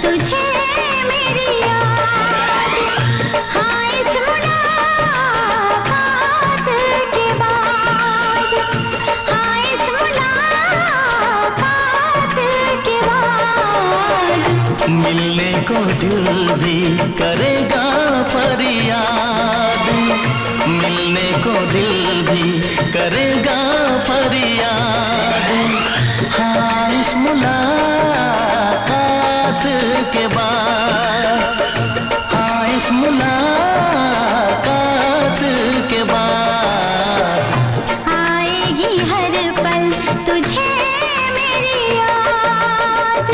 तुझे मेरी याद। हाँ इस मुलाकात के बाद, हाँ इस मुलाकात के बाद मिलने को दिल भी करेगा फरियाद, मिलने को दिल भी करेगा फरियाद। हाँ इस मुलाकात के बाद, हाँ इस मुलाकात के बाद आएगी हर पल तुझे मेरी याद।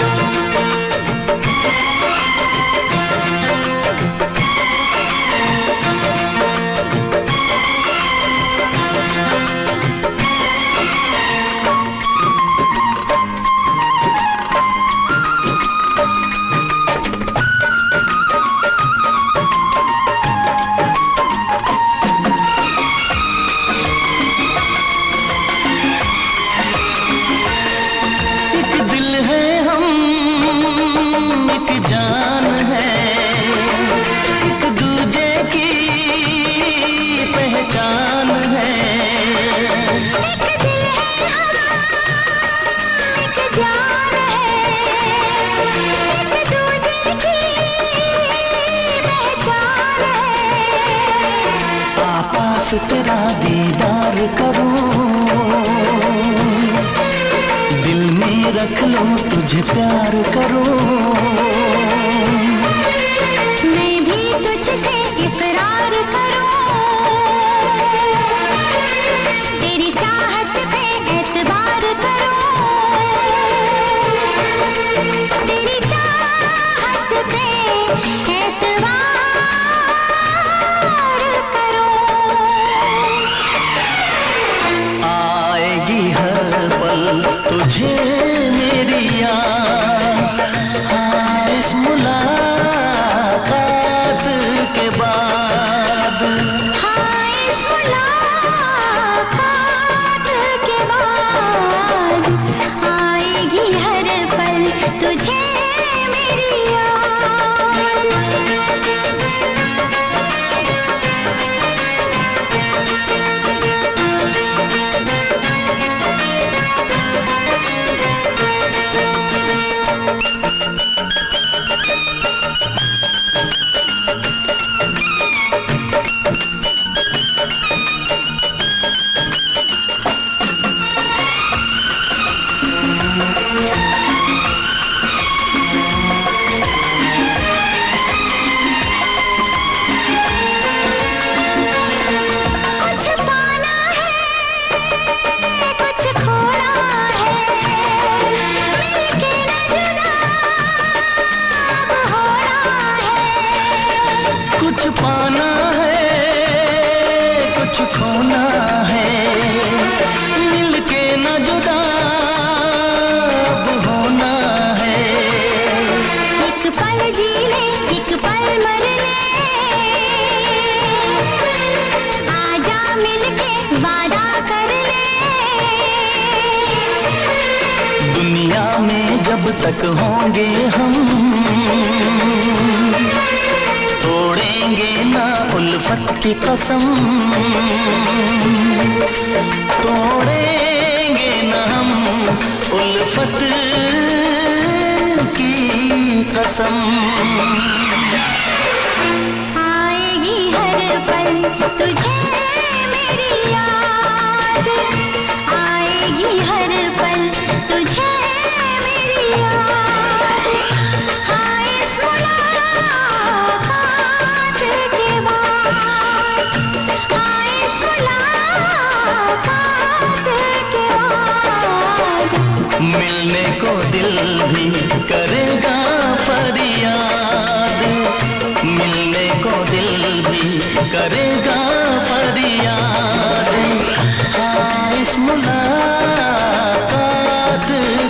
जान है एक दूजे की पहचान है, एक दिल है हम, एक जान है, एक दूजे की पहचान है। पास तेरा दीदार करूं, दिल में रख लो तुझे प्यार करूं, मैं भी तुझसे इकरार करूं, तेरी चाहत पे एतबार करूं, तेरी चाहत पे एतबार करूं। आएगी हर पल तुझे मेरी याद। हाँ इस मुलाकात के बाद, हाँ इस मुलाकात के बाद आएगी हर पल तुझे मेरी याद। कुछ पाना है, कुछ खोना है, मिलके न जुदा अब होना है। कुछ पाना है कुछ खोना है, मिलके न जुदा अब होना है। एक पल जी ले, एक पल मर ले, आजा मिलके वादा कर ले। दुनिया में जब तक होंगे हम, तोड़ेंगे ना उल्फत की कसम, तोड़ेंगे ना हम उल्फत की कसम। आएगी हर पल तुझे मेरी याद, आएगी हर पल तुझे मेरी याद। हाँ इस मुलाकात के बाद, हाँ इस मुलाकात के बाद मिलने को दिल भी करेगा फरियाद, मिलने को दिल भी करेगा फरियाद। हाँ इस मुलाकात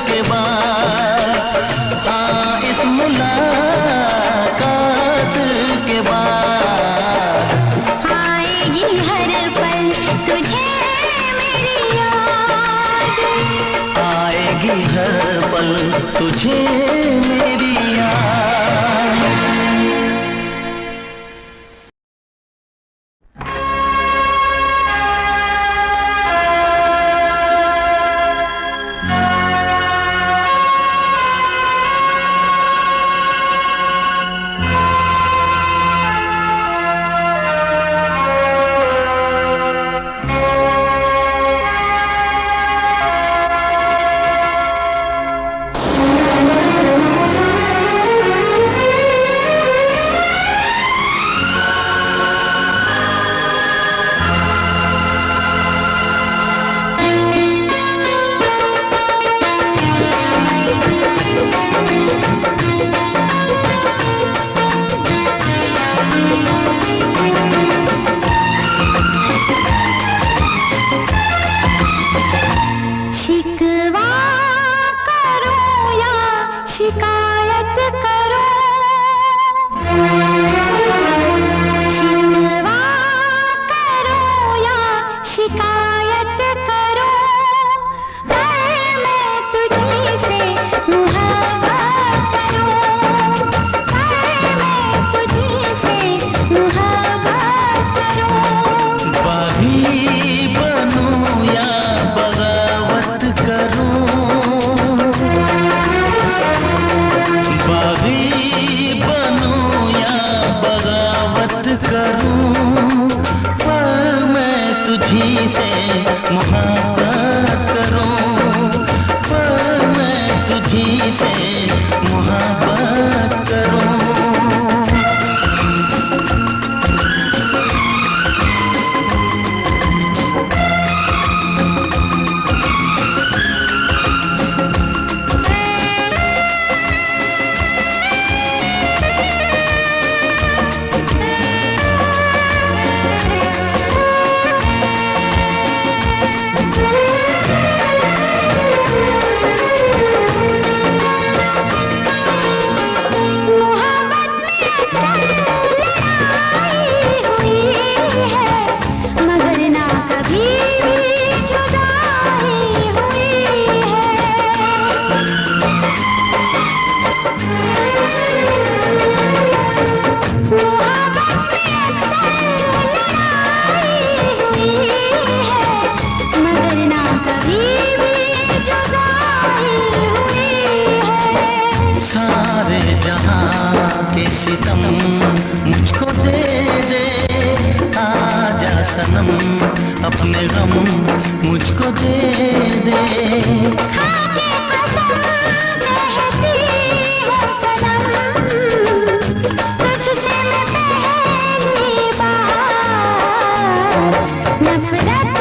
के बाद, हाँ इस मुलाकात के बाद आएगी हर पल तुझे मेरी याद। आएगी हर पल तुझे मेरी याद। शिकायत करो, शिकवा करो या शिकायत करो, पर मैं तुझी से मुहब्बत करूं, पर मैं तुझी से मुहब्बत करूं। बागी बनूं या बगावत करूं, बागी बनूं या बगावत करूं, पर मैं तुझी से मुहब्बत करूं, पर मैं तुझी से मुहब्बत करूं। सारे जहां के सितम मुझको दे दे, आजा सनम अपने गम मुझको दे दे। खाके कसम कहती हूँ सनम, तुझसे मैं पहली बार नफरत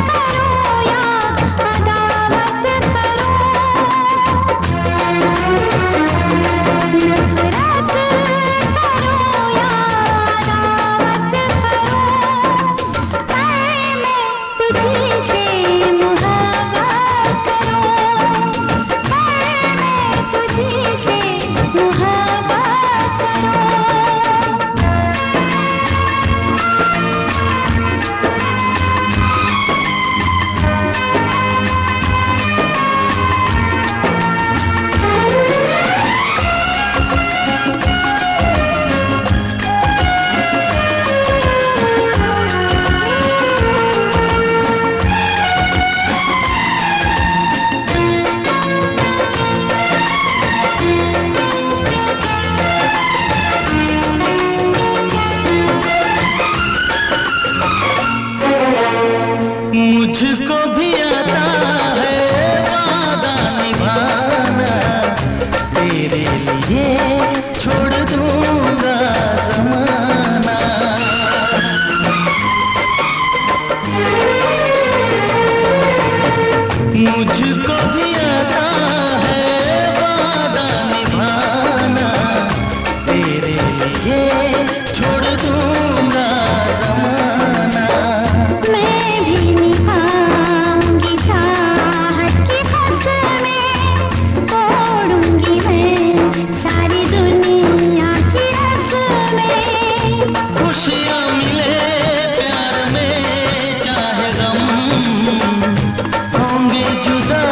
करूँ या अदावत करूँ, नफरत करूँ या अदावत करूँ, पर मैं तुझी से मुहब्बत करूँ, पर मैं तुझी से मुहब्बत करूँ। मुझको भी आता है वादा निभाना, तेरे लिए छोड़ दूंगा ज़माना। मुझको भी आता है वादा निभाना, तेरे लिए छोड़ दूंगा ज़माना। मैं भी निभाऊंगी चाहत की कसमें, तोड़ूंगी मैं सारी दुनिया की रस्में। खुशियाँ मिले प्यार में चाहे गम, होंगे जुदा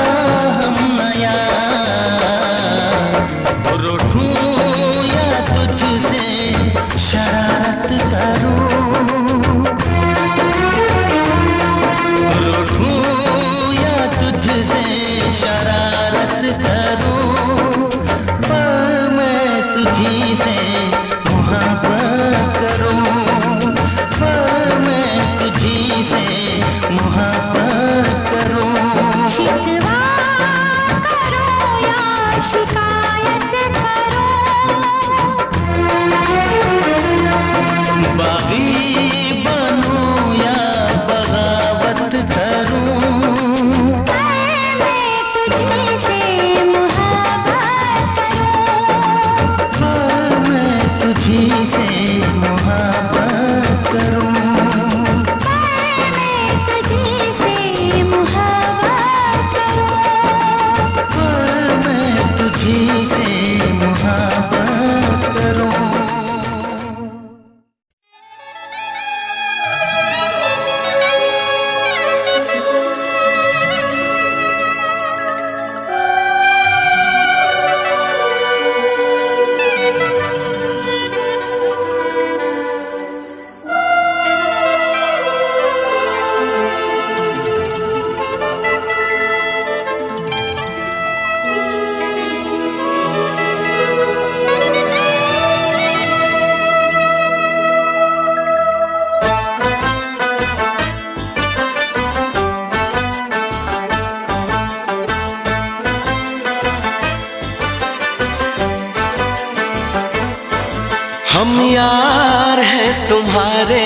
हम यार हैं तुम्हारे,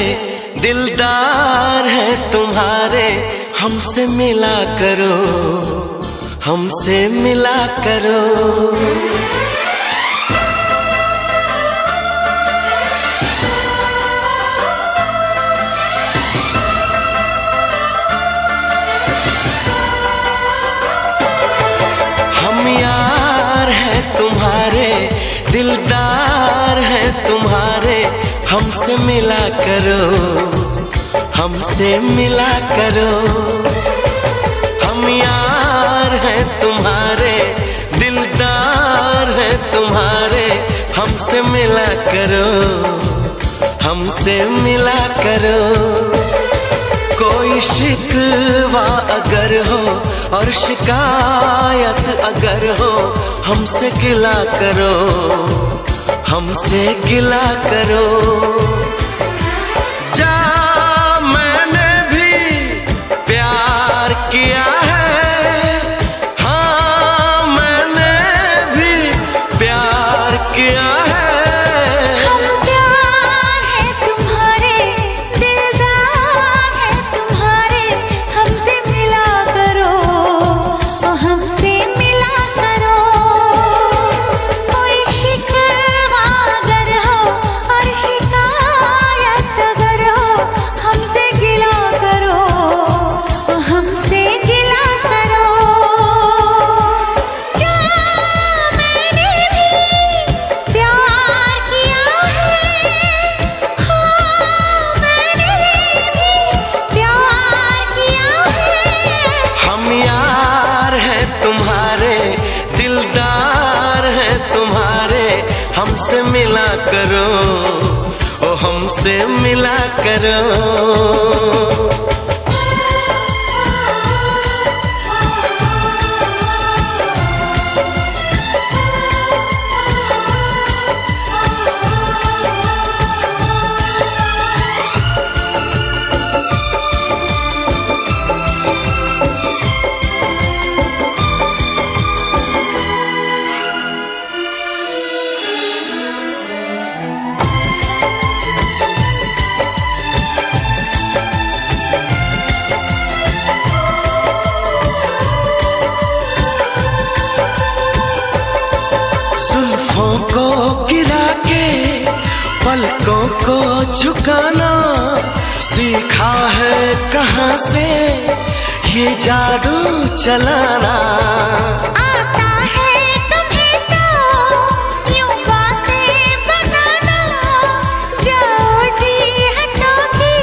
दिलदार हैं तुम्हारे, हमसे मिला करो, हमसे मिला करो। हम यार हैं तुम्हारे, दिलदार हैं तुम्हारे, हमसे मिला करो, हमसे मिला करो। हम यार हैं तुम्हारे, दिलदार हैं तुम्हारे, हमसे मिला करो, हमसे मिला करो। कोई शिकवा अगर हो और शिकायत अगर हो, हमसे गिला करो, हमसे गिला करो। जा मैंने भी प्यार किया है, हाँ मैंने भी प्यार किया है। हम प्यार है तुम्हारे, दिलदार है तुम्हारे, हमसे मिला करो, हमसे मिला करो। कोई शिकवा अगर हो और शिकायत अगर हो, हमसे गिला करो, हमसे गिला करो। जा मैंने भी प्यार किया है, हाँ मैंने भी प्यार किया है। हम यार हैं तुम्हारे, दिलदार हैं तुम्हारे, हमसे मिला करो, ओ हमसे मिला करो। जुल्फों को गिरा के पलकों को झुकाना, सीखा है कहाँ से ये जादू चलाना। आता है तुम्हें तो यूं बातें बनाना, जाओ जी हटो की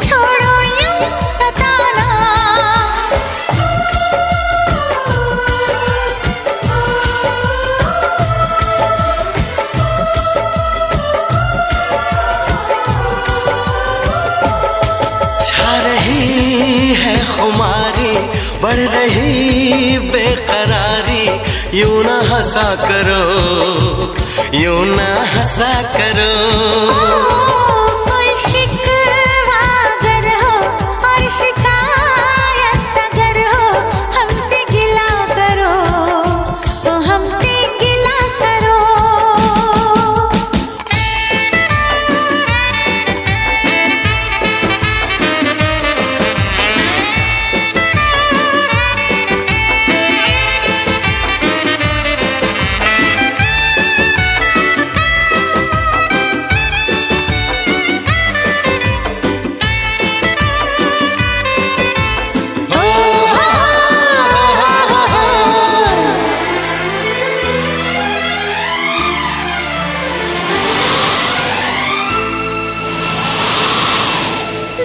छोड़ो यूं सताना। छा रही है खुमारी, बढ़ रही बेकरारी, यूं ना हंसा करो, यूं ना हंसा करो। कोई शिकवा अगर हो और शिकायत अगर हो, हमसे गिला करो, तो हमसे गिला करो।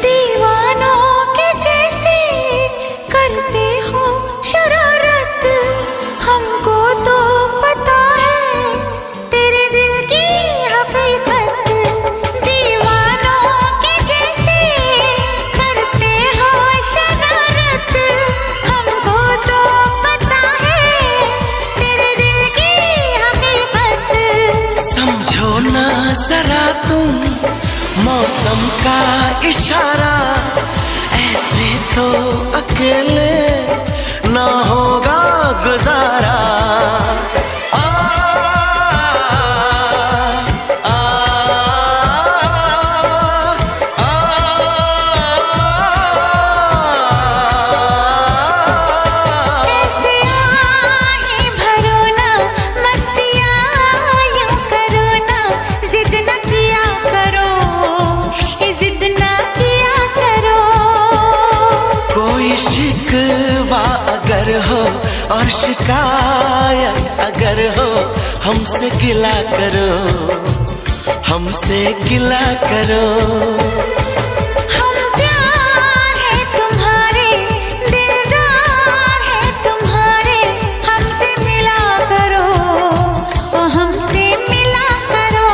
दीवानों के जैसे करते हो शरारत, हमको तो पता है तेरे दिल की हकीकत। दीवानों के जैसे करते हो शरारत, हमको तो पता है तेरे दिल की हकीकत। समझो ना जरा तुम मौसम का इशारा, ऐसे तो अकेले ना होगा गुजारा। आ, आ, आ, हो और शिकायत अगर हो, हमसे गिला करो, हमसे गिला करो। हम प्यार है तुम्हारे, दिलदार है तुम्हारे, हमसे मिला करो, ओ हमसे मिला करो।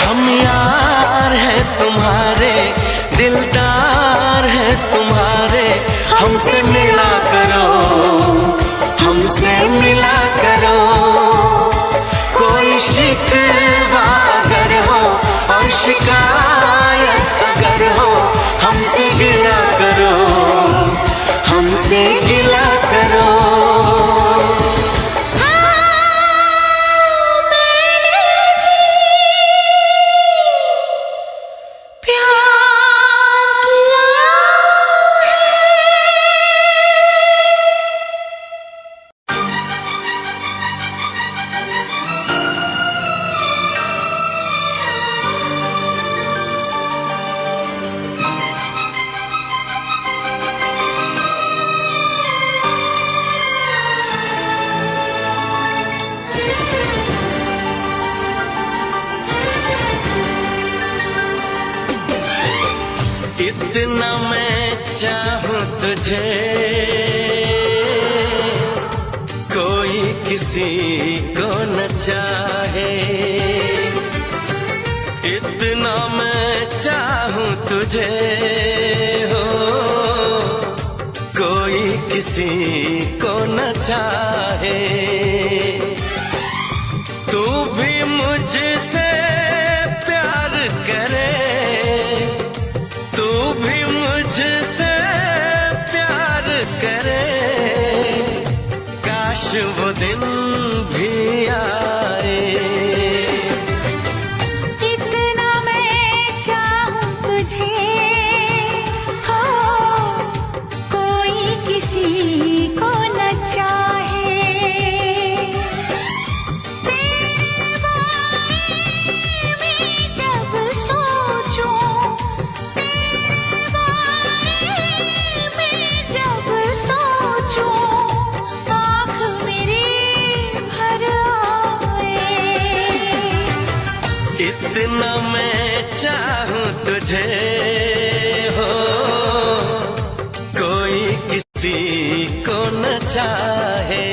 हम यार हैं तुम्हारे, दिलदार हैं तुम्हारे, हमसे मिला करो, हमसे मिला करो। कोई शिकवा अगर हो और शिकायत अगर हो, हमसे गिला करो, हमसे गिला करो। इतना मैं चाहूं तुझे, कोई किसी को न चाहे। इतना मैं चाहूं तुझे हो, कोई किसी को न चाहे। तू भी मुझसे प्यार करे, तू भी मुझसे प्यार करे, काश वो दिन भी आए। इतना मैं चाहूं तुझे हो, कोई किसी को न चाहे। तेरे बारे में जब सोचूं, जब सोचूं, आँख मेरी भर आए। इतना मैं चाहूं तुझे हो, कोई किसी को न चाहे।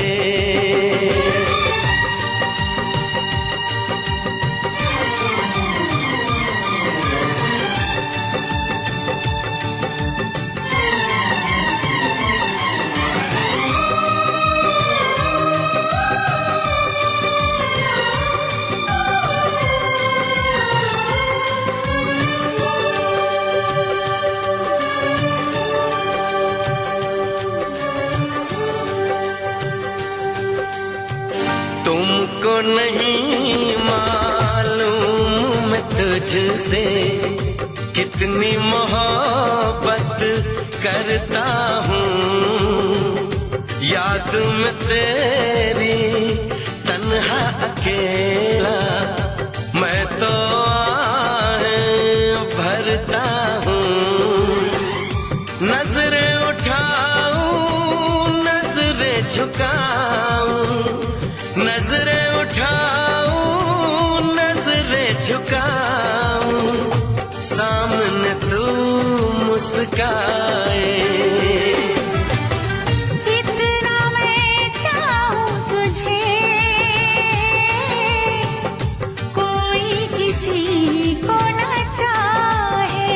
तुमको नहीं मालूम मैं तुझसे कितनी मोहब्बत करता हूँ। याद में तेरी तन्हा अकेला मैं तो आहें भरता हूँ। नजरें उठाऊं, नजरें झुकाऊं, नजरें उठाऊं, नजरें झुकाऊं, सामने तू मुस्काए। इतना मैं चाहूं तुझे, कोई किसी को न चाहे।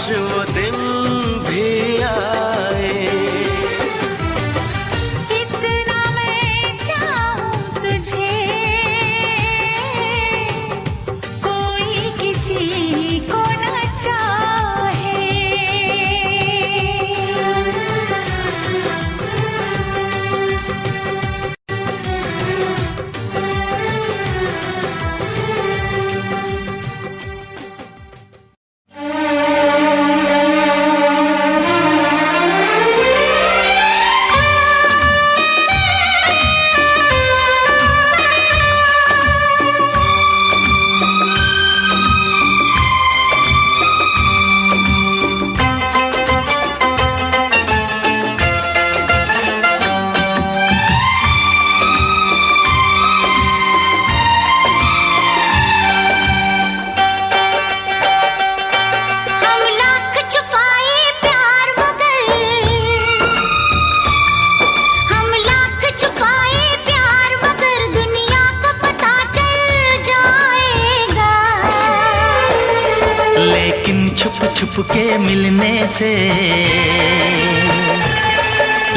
वो दिन भी आए। कितना मैं चाहूं तुझे, कोई किसी को न चाहे। छुप के मिलने से,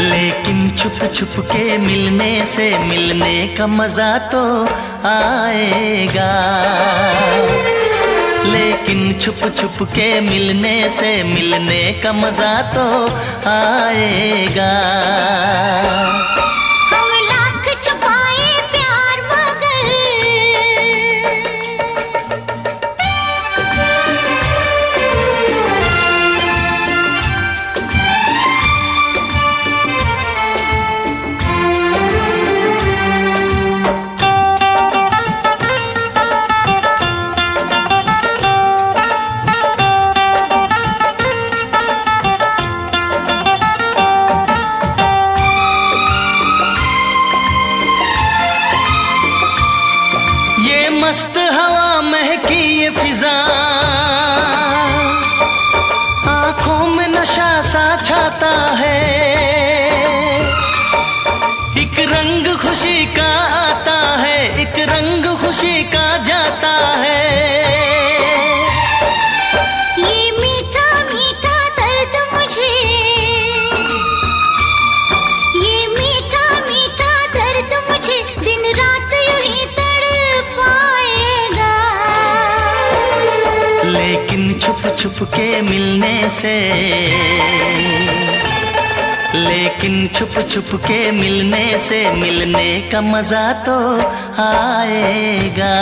लेकिन छुप छुप के मिलने से मिलने का मजा तो आएगा। लेकिन छुप छुप के मिलने से मिलने का मजा तो आएगा। मस्त हवा महकी ये फिजा, आंखों में नशा सा छाता है। एक रंग खुशी का आता है, एक रंग खुशी का जाता है। ये मीठा मीठा दर्द मुझे, ये मीठा मीठा दर्द मुझे दिन रात यूं ही तड़पाएगा। लेकिन छुप छुप के मिलने से, लेकिन छुप छुप के मिलने से मिलने का मजा तो आएगा।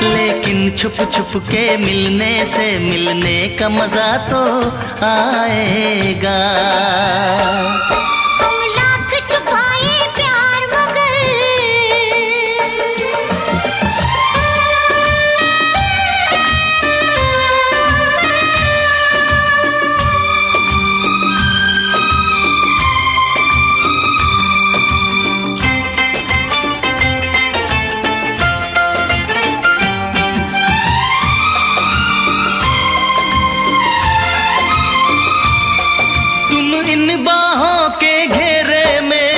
लेकिन छुप छुप के मिलने से मिलने का मजा तो आएगा। हम लाख छुपाए प्यार मगर, इन बाहों के घेरे में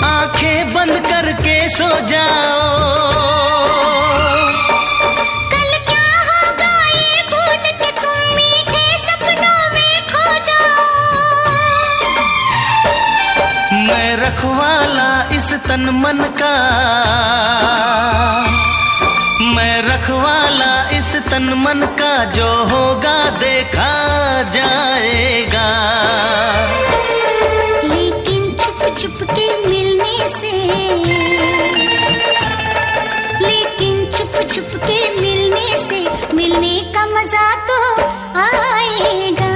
आंखें बंद करके सो जाओ। कल क्या होगा ये भूल के तुम मीठे सपनों में खो जाओ। मैं रखवाला इस तन मन का, मैं रखवाला इस तन मन का, जो होगा देखा जाएगा। लेकिन छुप छुप के मिलने से, लेकिन छुप छुप के मिलने से मिलने का मजा तो आएगा।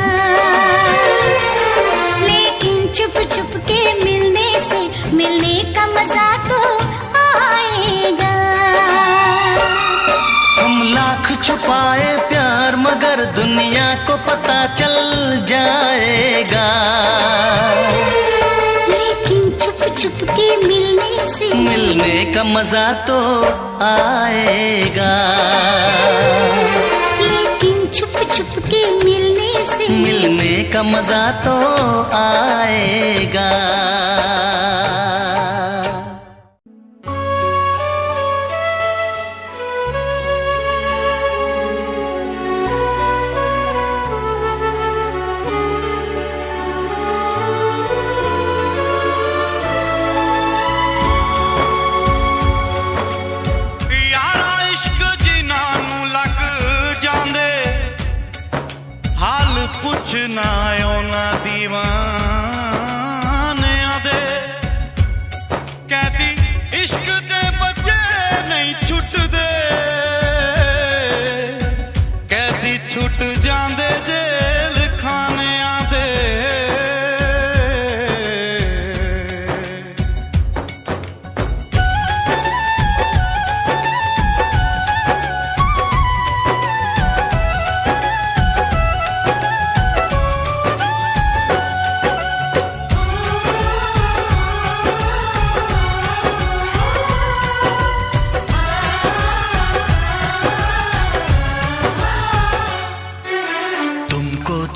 लेकिन छुप छुप के मिलने से मिलने का मजा तो आएगा। हम लाख छुपाए प्यार मगर दुनिया को पता चल जाएगा। लेकिन छुप छुप के मिलने से मिलने का मजा तो आएगा। लेकिन छुप छुप के मिलने से मिलने का मजा तो आएगा।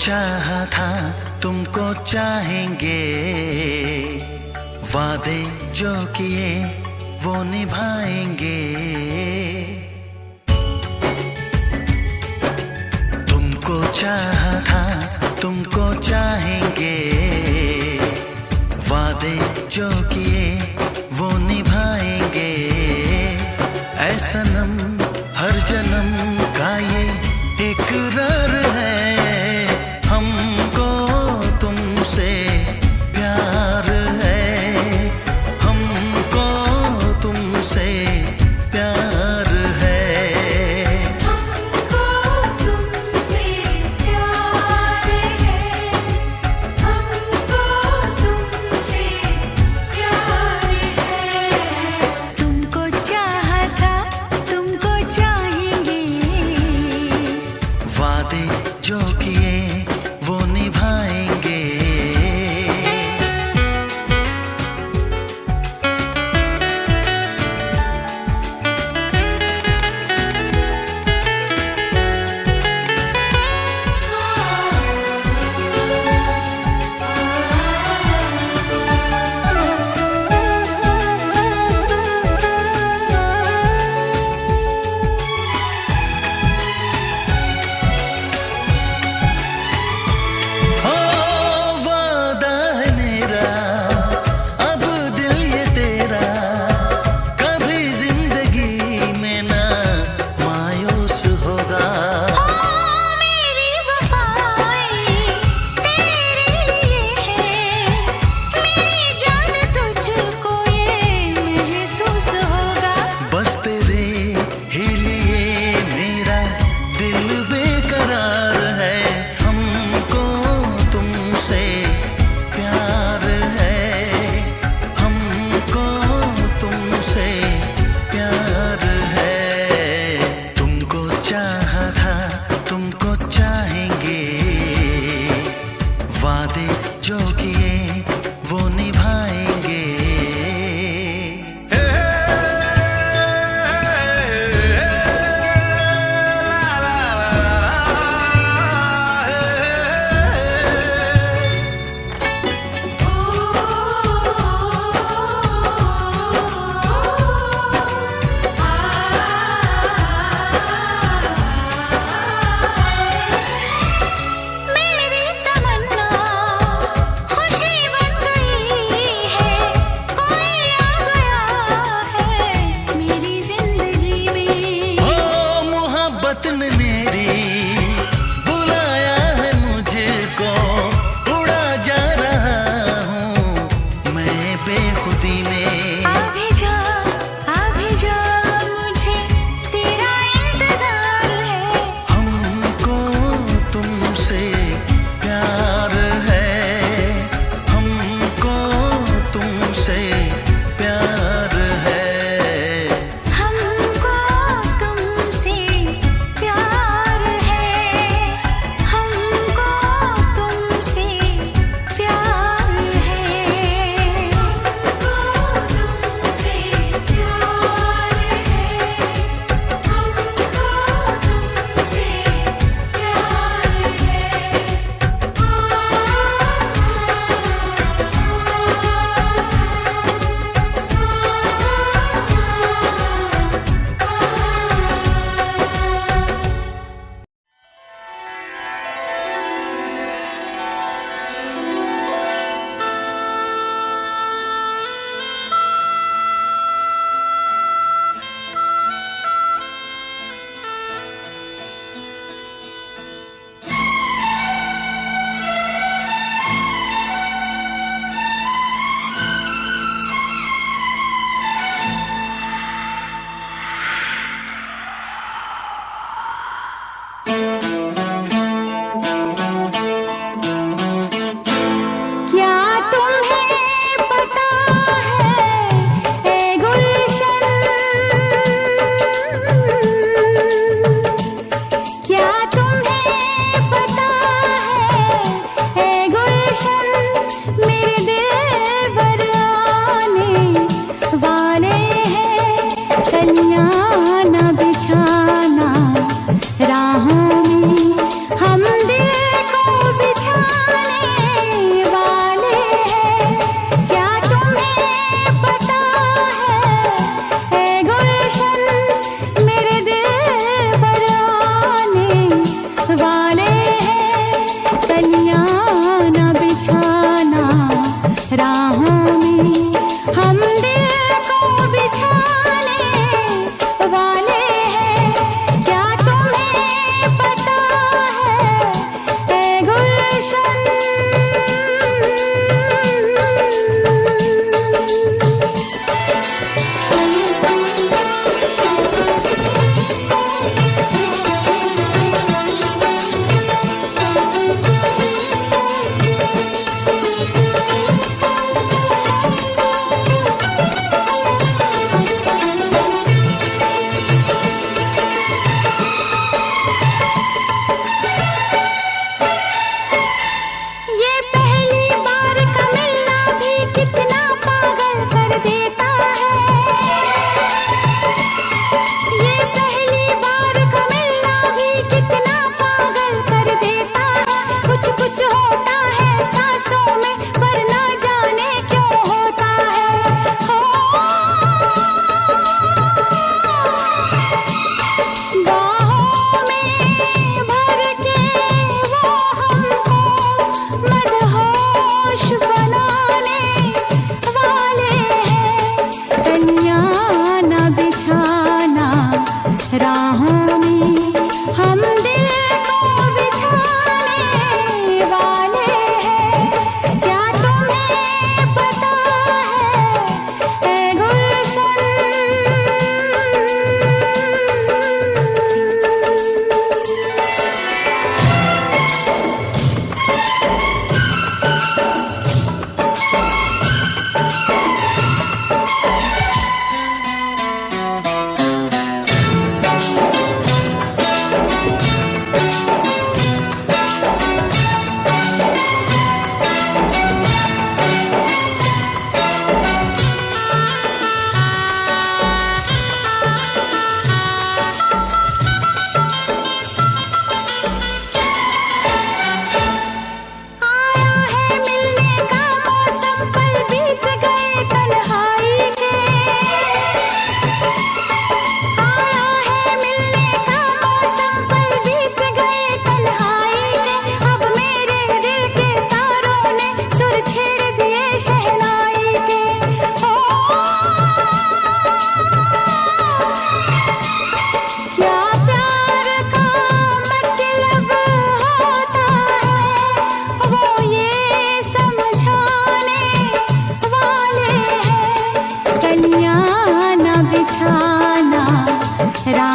चाहा था तुमको चाहेंगे, वादे जो किए वो निभाएंगे। तुमको चाहा था तुमको चाहेंगे, वादे जो किए वो निभाएंगे। ऐ सनम हर जन्म का ये इकरार है, हमको तुमसे प्यार है, हमको तुमसे प्यार है, हमको तुमसे प्यार है, हमको तुमसे प्यार है। तुमको चाहा था तुमको चाहेंगे, वादे जो किए वो निभाएंगे। वादे जो किए वो निभाएंगे। हमको तुमसे प्यार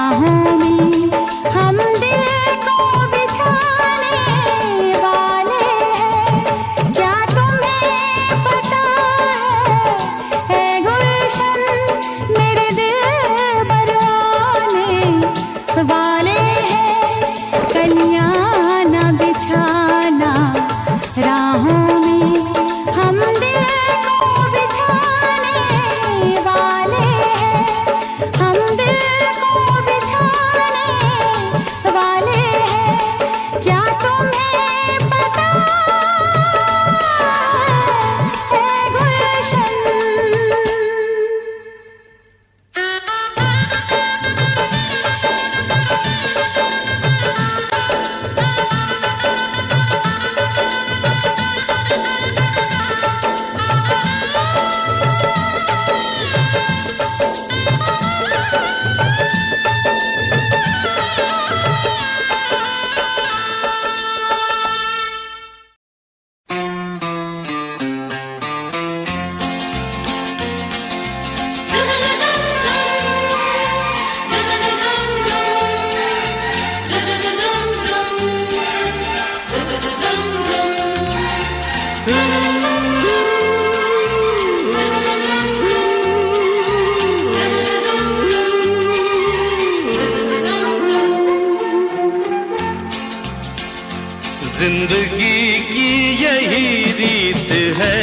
राहों में हम दिल को बिछाने वाले हैं। क्या तुम्हें पता है गुलशन मेरे दिल बरआने वाले हैं। कलियां न बिछाना राहों में हम दिल को बिछाने वाले हैं। हम दिल को बिछाने वाले हैं। क्या तुम्हें पता है गुलशन। जिंदगी की यही रीत है,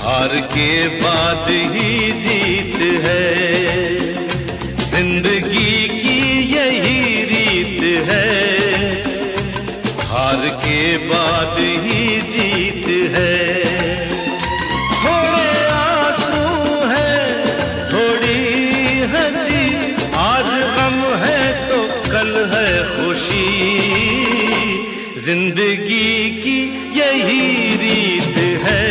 हार के बाद ही जीत है। जिंदगी की यही रीत है, हार के बाद ही जीत है। थोड़े आंसू है, थोड़ी हंसी, आज गम है तो कल है खुशी। जिंदगी की यही रीत है,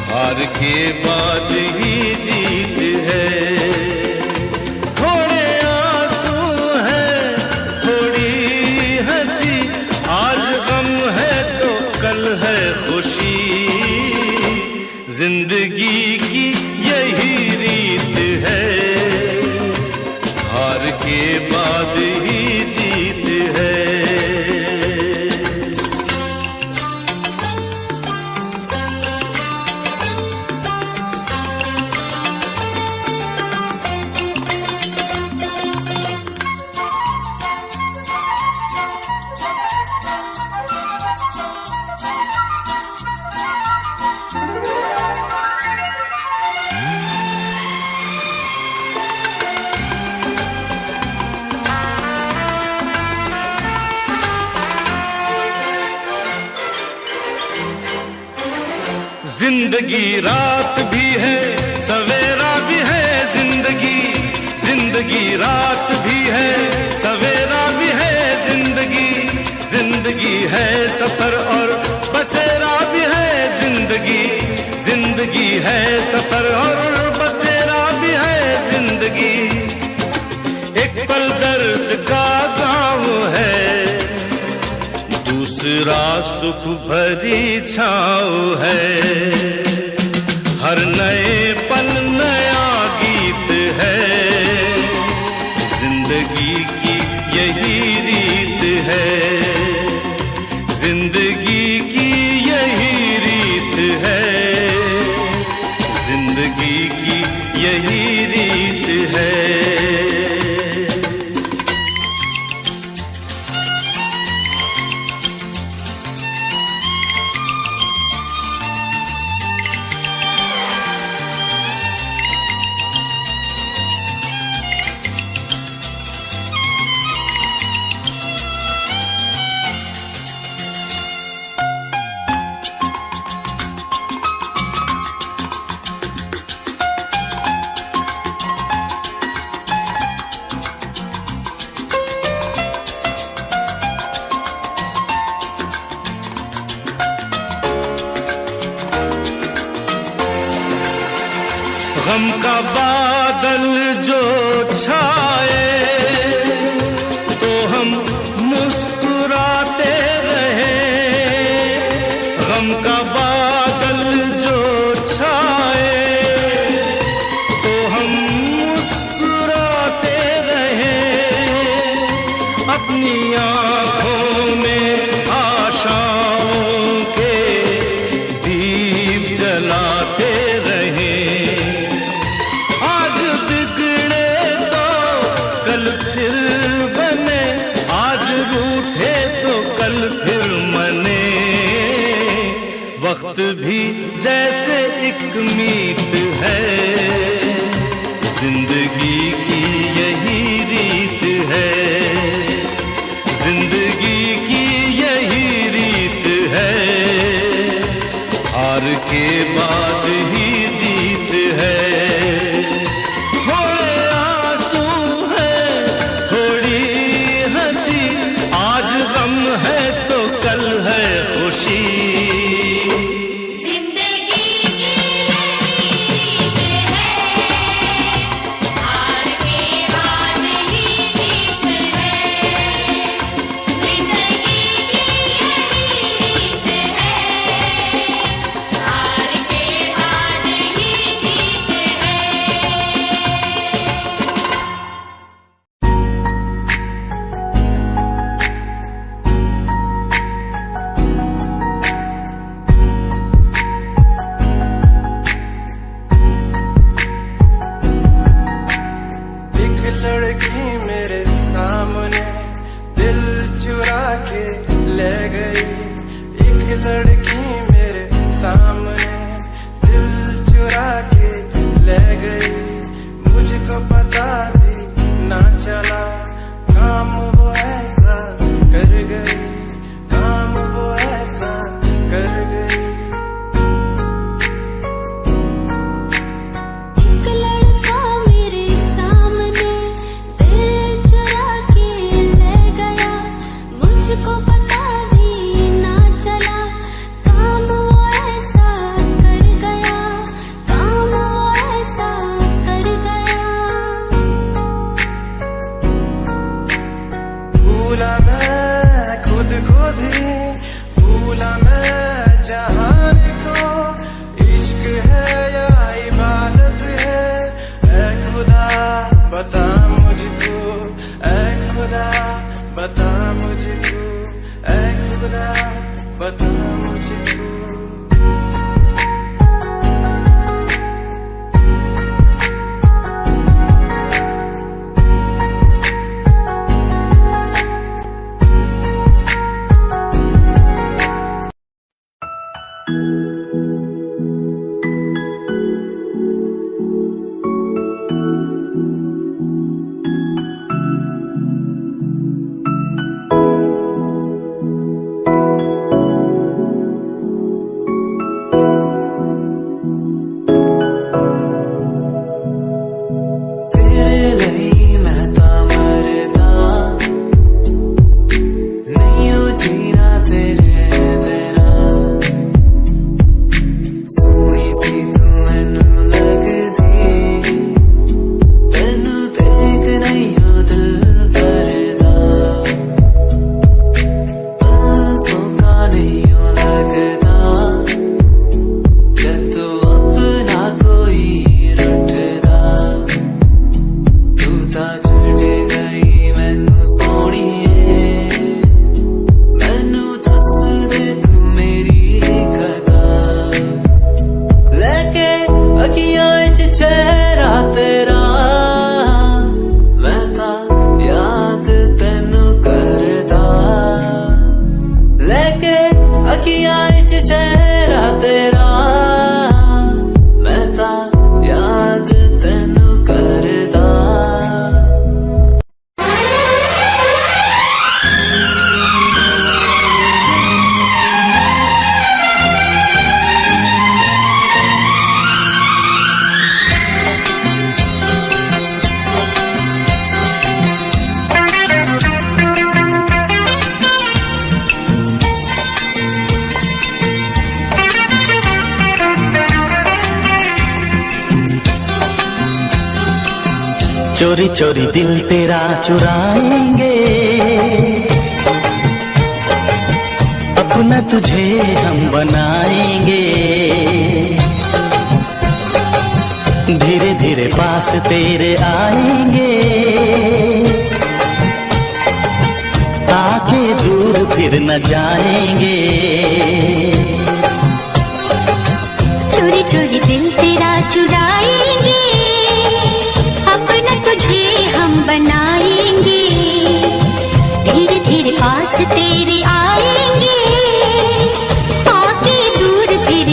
हार के बाद ही जीत है। थोड़े आंसू है, थोड़ी हंसी, आज गम है तो कल है खुशी। जिंदगी की यही रीत है, हार के बाद ही जीत है। जिंदगी रात भी है, सवेरा भी है। जिंदगी रात भी है, सवेरा भी है। जिंदगी है सफर और बसेरा भी है। जिंदगी है सफर और बसेरा भी है। जिंदगी एक पल दर्द का गाँव है, दूसरा सुख भरी छाँव है। हर नए पल नया गीत है, जिंदगी की यही रीत है। जिंदगी की यही रीत है, जिंदगी की यही रीत है। गम का बादल जो छाए तो हम मुस्कुराते रहे। गम का बादल जो छाए तो हम मुस्कुराते वक्त भी जैसे एक मीत है, जिंदगी की यही रीत है, जिंदगी की यही रीत है, हार के बाद ही जीत है। थोड़े आंसू है, थोड़ी हंसी, आज गम है तो कल है खुशी। लड़की मेरे सामने दिल चुरा के ले गई, एक लड़की मेरे सामने दिल चुरा के ले गई, मुझको पता भी ना चला, काम वो ऐसा कर गई, काम वो ऐसा कर गई। मुझको पता भी ना चला, काम वो ऐसा कर गया, काम वो ऐसा कर गया। भूला मैं खुद को भी, भूला मैं जहान को, इश्क है या इबादत है, ऐ खुदा बता मुझको, ऐ खुदा बता मुझको, ऐ खुदा बता मुझको। चोरी चोरी दिल तेरा चुराएंगे, अपना तुझे हम बनाएंगे, धीरे धीरे पास तेरे आएंगे, आके दूर फिर न जाएंगे। चोरी चोरी दिल तेरा चुराएंगे, अपना तुझे हम बनाएंगे, धीरे धीरे पास तेरे आएंगे, आके दूर फिर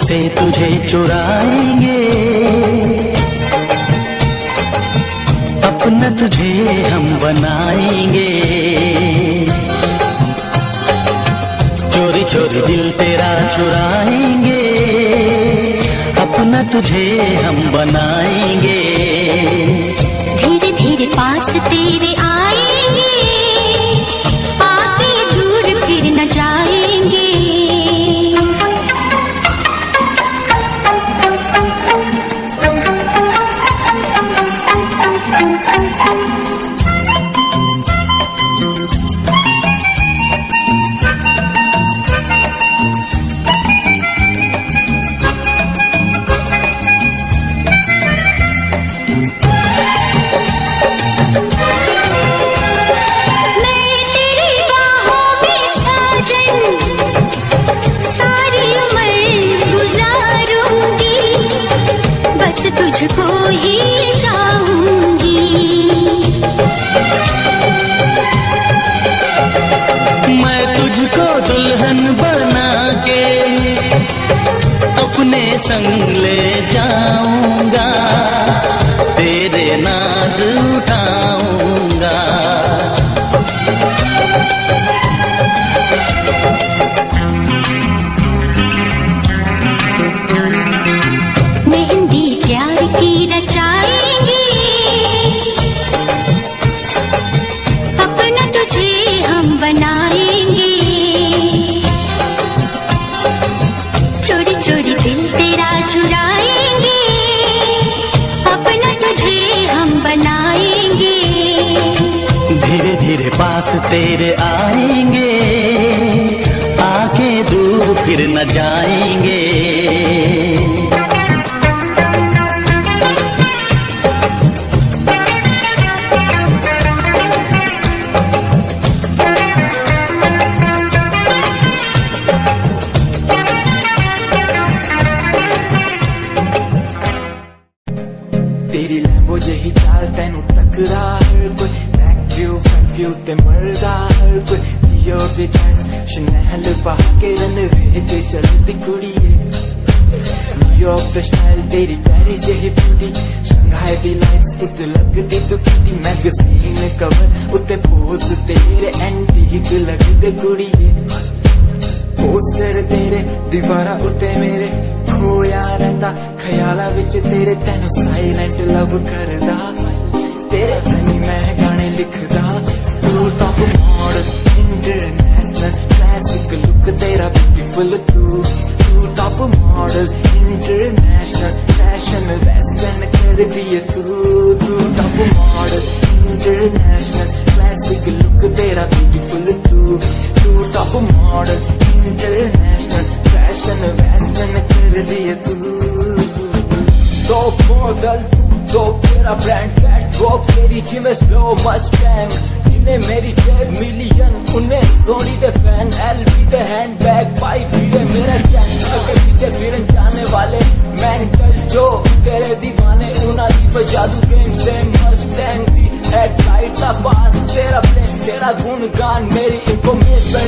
से तुझे चुराएंगे, अपना तुझे हम बनाएंगे। चोरी चोरी दिल तेरा चुराएंगे, अपना तुझे हम बनाएंगे। धीरे धीरे पास तेरे आएंगे, आके दूर फिर न जाएंगे। तुझको ही चाहूंगी, मैं तुझको दुल्हन बना के अपने संग ले जाऊंगा, तेरे नाज उठाऊंगा। धीरे धीरे पास तेरे आएंगे, आके दूर फिर न जाएंगे। तेरी लैम्बो जही चाल तैनू तकदा हर कोई, बैक व्यू फ्रंट व्यू ते मरदा हर कोई। दियो दे ड्रेस शनैल पा के रनवे च चलदी कुड़िए, न्यूयॉर्क दा स्टाइल तेरी पैरी जही ब्यूटी। शंघाई दी लाइट्स उत्ते लगदी तू किटी, मैगजीन कवर उत्ते पोज तेरे एंटीक लगदे कुड़िए। पोस्टर तेरे दीवारा उत्ते मेरे खोया रहिंदा, ख्याला विच तेरे तैनू साइलेंट लव करदा। तेरे ताईं मैं गाने लिखदा, तू top model international classic look तेरा ब्यूटीफुल। तू top model international fashion western कर दिए तू top model international classic look तेरा ब्यूटीफुल। तू top model international fashion western कर दिए तू। तो मॉडल तो तेरा ब्रांड कैट वॉक, तेरी जिम स्लो मस्टैंग, जिन्हें मेरी 10 मिलियन उन्हें सोनी दे फैन। एलवी दे हैंडबैग पाई फिरे मेरा चैन, के पीछे फिरन जाने वाले मेंटल जो तेरे दीवाने। उना दी जादू गेम से मस्टैंग दी हेडलाइट दा पास तेरा प्लेन, तेरा गुणगान मेरी इंफॉर्मेशन।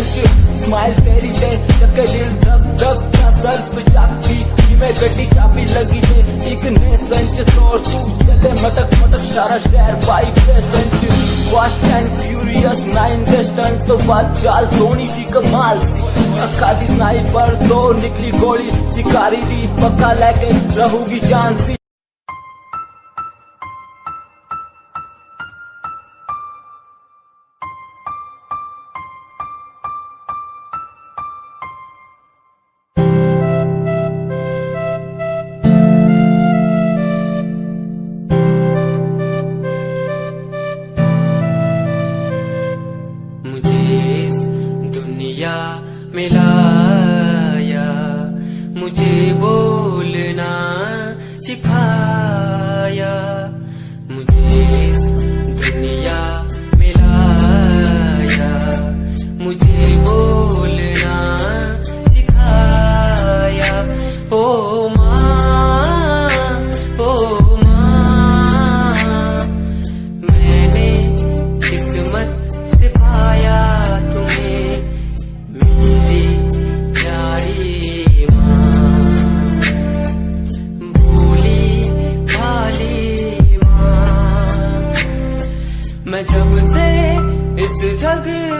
स्माइल तेरी ते चक्के दिल धक धक का सर्फ चाकी, मैं गड्डी चाबी लगी थे एक ने संच तोड़। तू चले मटक मटक सारा शहर वाइब्रेशन च, fast and furious 9 they stunt तो बाद चाल सोनी दी कमाल सी। अखा दी स्नाइपर तो निकली गोली, शिकारी दी पक्का लेके रहूगी जान सी। मिलाया, मुझे बोलना सिखाया, मुझे इस दुनिया मिलाया, मुझे बोलना सिखाया। ओ माँ, ओ माँ, मैंने किस्मत से पाया तुम्हें मेरी प्यारी माँ।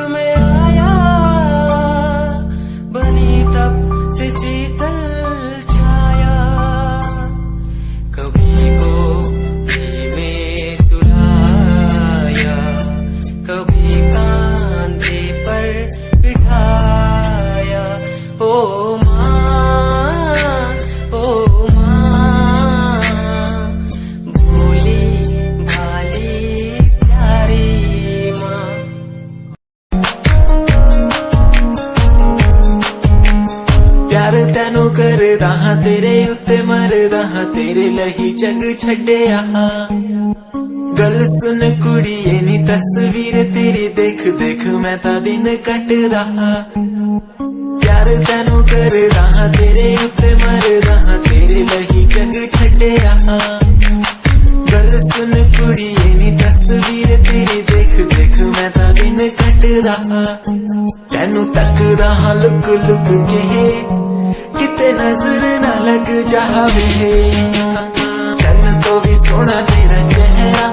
में आया, बनी तब से शीतल छाया, कभी गोदी में सुलाया, कभी कांधे पर बिठाया। ओ माँ, ओ माँ, भोली भाली प्यारी माँ। प्यार तैनू करदा हां, तेरे उत्ते मरदा हां, तेरे लही जग छड्डिया। गल सुन कुड़िए नी तस्वीर तेरी देख देख मैं तां दिन कटदा हां। प्यार तैनू करदा हां, तेरे उत्ते मरदा हां, तेरे लही जग छड्डिया। गल सुन कुड़िए नी तस्वीर तेरी देख देख मैं तां दिन कटदा हां। तैनू तकदा हां लुक लुक के, किते नजर ना लग जावे, चन्न तो भी सोना तेरा चेहरा,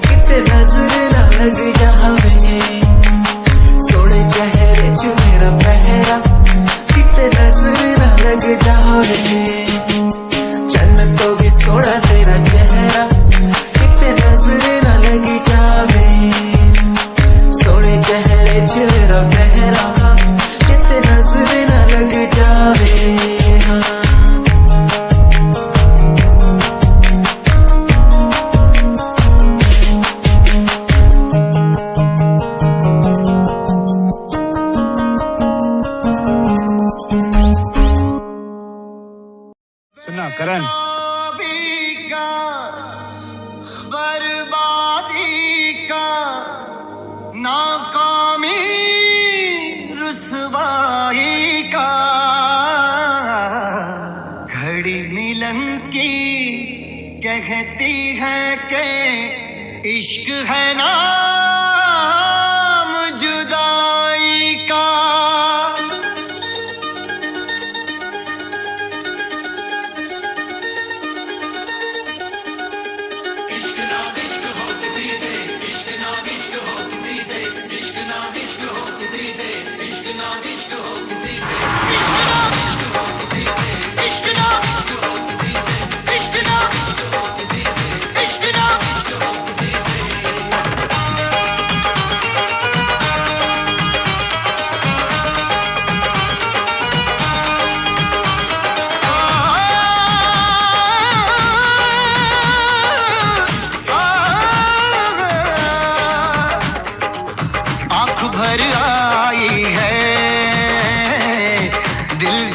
किते नजर ना लग जावे। सोने चेहरे च मेरा पहरा, किते नजर ना लग जावे। चन्न तो भी सोना तेरा चेहरा, किते नजर ना लग जावे। सोने चेहरे च मेरा पहरा, किते नजर ना लग जावे। सुना करण, बर्बादी का, नाकामी रुसवाई का, घड़ी मिलन की कहती है कि इश्क है नाम जुदाई का।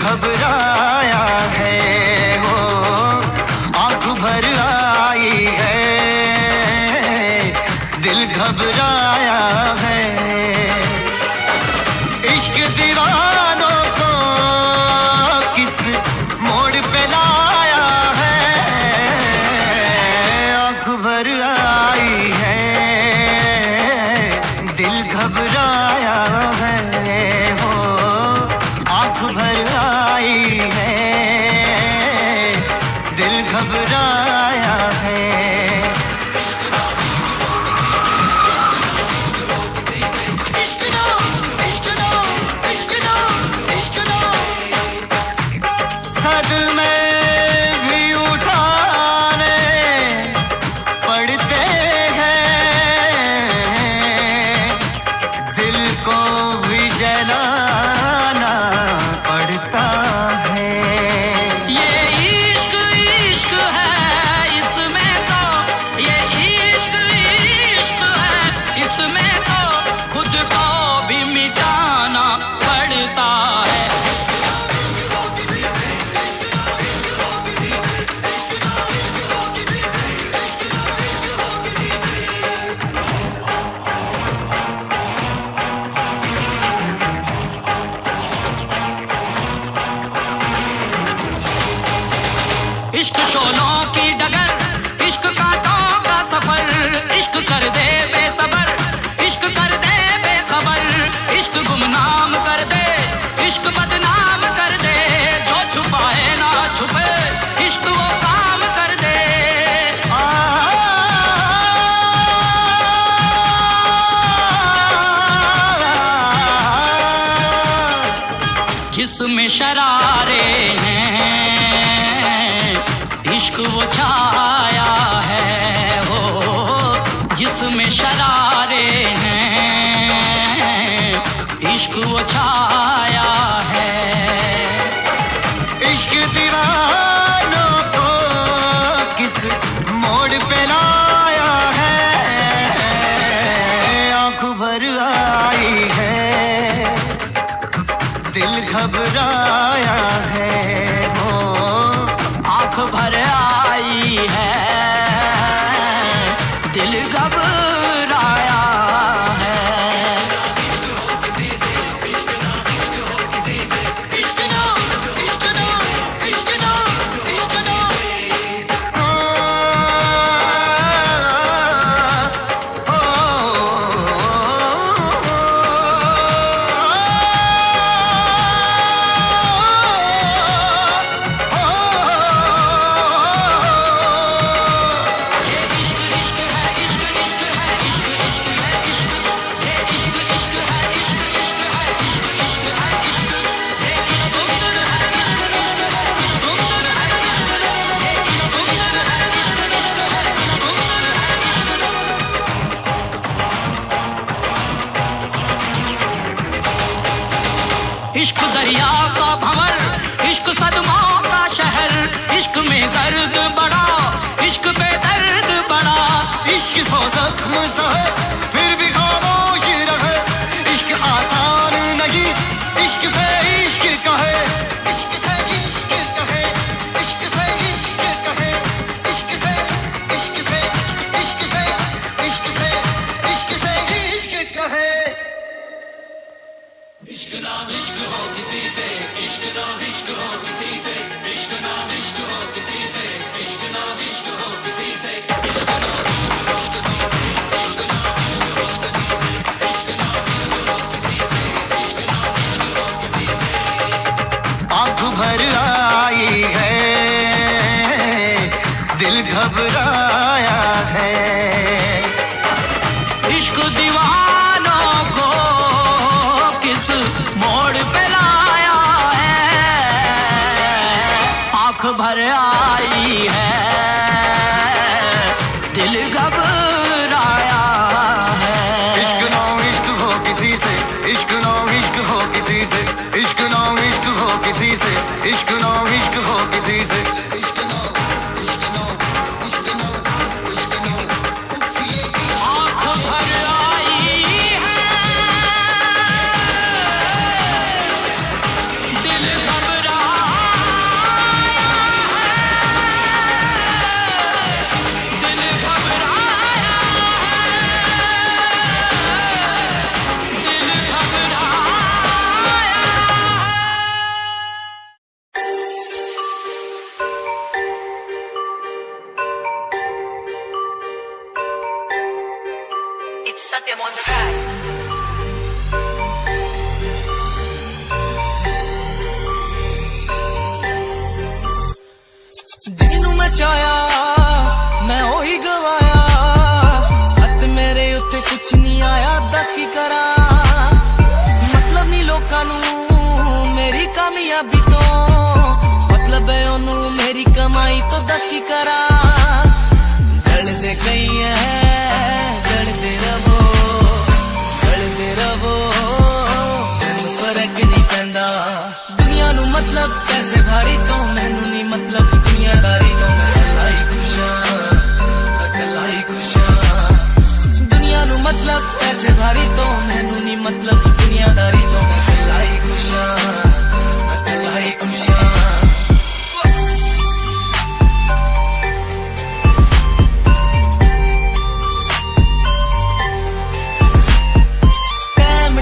घबराया है वो, आंख भर आई है, दिल घबराया है। इश्क दीवानों को किस मोड़ पे लाया है, आंख भर आई है, दिल घबराया है वो, आंख भर आई है, दिल घबराया है। सदमे भी उठाने पड़ते हैं, दिल को भी जलाना पड़ता है। ये इश्क इश्क है इसमें तो, ये इश्क इश्क है इसमें तो, खुद को भी मिटाना पड़ता है। इश्क शोलों की डगर, इश्क कांटों का सफर, इश्क कर दे बेसबर, इश्क कर दे बेखबर, इश्क गुमनाम कर दे, इश्क बदनाम कर दे, जो छुपाए ना छुपे, इश्क वो काम कर दे। जिसमें शरारे हैं, इश्क वो छाया है हो, जिसमें शरारे हैं, इश्क वो छाया है। इश्क दीवानों को किस मोड़ पे लाया है, आंख भर आई है, दिल घबराया है वो, आंख भर आई है, दिल घबराया है। इश्क ना, इश्क ना, इश्क ना, इश्क ना। ये इश्क इश्क है, इश्क इश्क है, इश्क इश्क है, इश्क, ये इश्क इश्क है, इश्क इश्क है, इश्क इश्क है, इश्क, ये इश्क इश्क है, इश्क इश्क है, इश्क इश्क है, इश्क, ये इश्क इश्क है, इश्क इश्क है, इश्क दरिया का भंवर, इश्क सदमाओं का शहर, इश्क में दर्द बड़ा, इश्क पे दर्द बड़ा। इश्क सौ जख्म सहे फिर भी खामोश रहे, इश्क आसान नहीं, इश्क से इश्क कहे, इश्क से इश्क कहे, इश्क से इश्क कहे, इश्क से इश्क से इश्क से इश्क से इश्क से इश्क कहे। इश्क नाम इश्क हो किसी से, इश्क नाम इश्क हो किसी से, इश्क नाम इश्क हो किसी से, इश्क नाम इश्क हो किसी से, इश्क नाम इश्क हो किसी से, इश्क नाम इश्क हो किसी से, इश्क नाम इश्क हो किसी से, इश्क नाम इश्क हो किसी से। आंख भर आई है, दिल घबराया है। इश्क दीवानों को किस मोड़ पे लाया है, आंख भर आई है, दिल घबराया है। इश्क ना इश्क हो किसी से, इश्क ना इश्क हो किसी से, इश्क ना इश्क हो किसी से, इश्क ना इश्क हो किसी से। आंख भर आई है, दिल घबराया है, दिल घबराया है, दिल घबराया It's Satyam on the track. ਜਿਹਨੂੰ ਮੈਂ ਚਾਹਿਆ ਮੈਂ ਉਹੀ ਗਵਾਇਆ, ਹੱਥ ਮੇਰੇ ਉੱਤੇ ਕੁਛ ਨਹੀਂ ਆਇਆ, ਦੱਸ ਕੀ ਕਰਾਂ। ਮਤਲਬ ਨਹੀਂ ਲੋਕਾਂ ਨੂੰ ਮੇਰੀ ਕਾਮਯਾਬੀ ਤੋਂ, ਮਤਲਬ ਹੈ ਉਹਨੂੰ ਮੇਰੀ ਕਮਾਈ ਤੋਂ, ਦੱਸ ਕੀ ਕਰਾਂ। ਜਲਦੇ ਗਈ ਹੈ ਜਲਦੇ ਰਵੋ, ਜਲਦੇ ਰਵੋ, ਮੈਨੂੰ ਫਰਕ ਨਹੀਂ ਪੈਂਦਾ। ਦੁਨੀਆ ਨੂੰ ਮਤਲਬ ਪੈਸੇ ਭਾਰੀ ਤੋਂ, ਮੈਨੂੰ ਨਹੀਂ ਮਤਲਬ ਦੁਨੀਆਦਾਰੀ ਤੋਂ। ਮੈਂ ਇਕੱਲਾ ਹੀ ਖੁਸ਼ ਹਾਂ, ਇਕੱਲਾ ਹੀ ਖੁਸ਼ ਹਾਂ। ਦੁਨੀਆ ਨੂੰ ਮਤਲਬ ਪੈਸੇ ਭਾਰੀ ਤੋਂ, ਮੈਨੂੰ ਨਹੀਂ ਮਤਲਬ ਦੁਨੀਆਦਾਰੀ ਤੋਂ। ਮੈਂ ਇਕੱਲਾ ਹੀ ਖੁਸ਼ ਹਾਂ, ਇਕੱਲਾ ਹੀ ਖੁਸ਼ ਹਾਂ।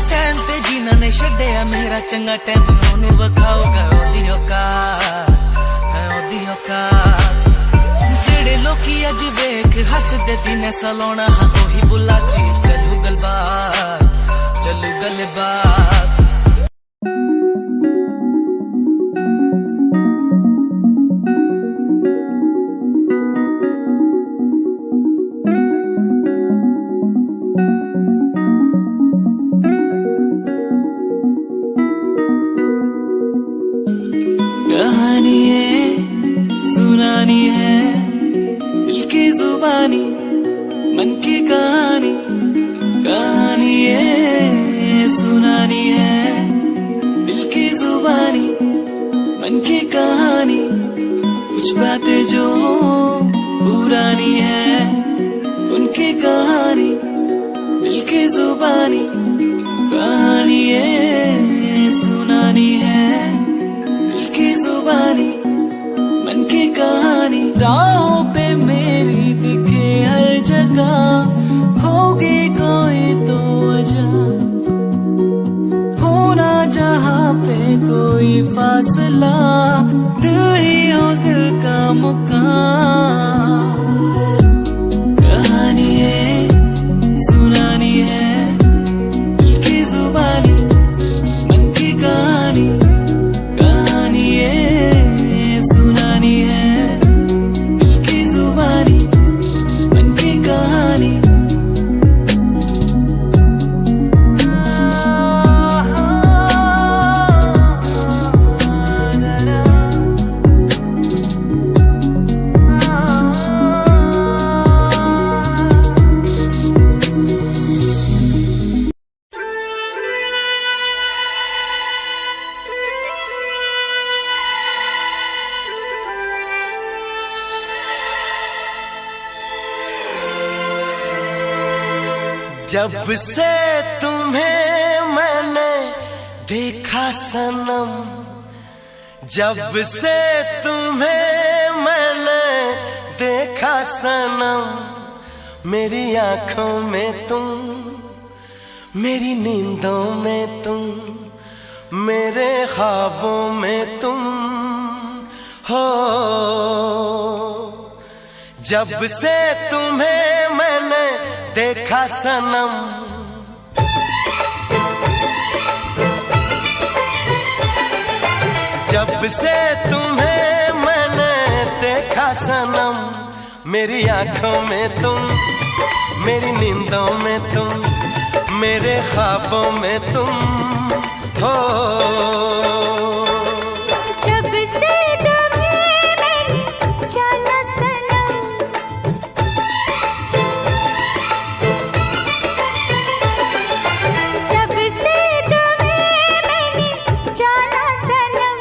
ਟਾਈਮ ਤੇ ਜਿਨ੍ਹਾਂ ਨੇ ਛੱਡਿਆ ਮੇਰਾ ਚੰਗਾ ਟਾਈਮ, ਉਹਨੇ ਵਿਖਾਊਗਾ ਉਹਦੀ ਔਕਾਤ ਹੈ, ਉਹਦੀ ਔਕਾਤ। ਜਿਹੜੇ ਲੋਕੀ ਅੱਜ ਵੇਖ ਹੱਸਦੇ ਦਿਨੇ ਸਲਾਉਣਾ, ਉਹੀ ਬੁੱਲਾ ਚ ਚੱਲੂ ਗੱਲਬਾਤ, ਚੱਲੂ ਗੱਲਬਾਤ। जुबानी मन की कहानी कहानी ये सुनानी है। दिल की जुबानी मन की कहानी कुछ बातें जो पुरानी है उनकी कहानी। दिल की जुबानी कहानी ये सुनानी है। दिल की जुबानी मन की कहानी। राहों पे मेरी दिखे हर जगह होगी कोई तो वजह। होना जहाँ पे कोई फासला दिल ही हो दिल का मुकाम। कहानी है सुनानी है दिल की जुबानी मन की कहानी। कहानी है सुनानी है दिल की जुबानी मन की कहानी। जब से तुम्हें मैंने देखा सनम, जब से तुम्हें मैंने देखा सनम, मेरी आंखों में तुम, मेरी नींदों में तुम, मेरे ख्वाबों में तुम हो। जब से तुम्हें मैंने देखा सनम, जब से तुम्हें मैंने देखा सनम, मेरी आंखों में तुम, मेरी नींदों में तुम, मेरे ख्वाबों में तुम हो। जब से तुम्हें मैंने जाना सनम, जब से तुम्हें मैंने जाना सनम,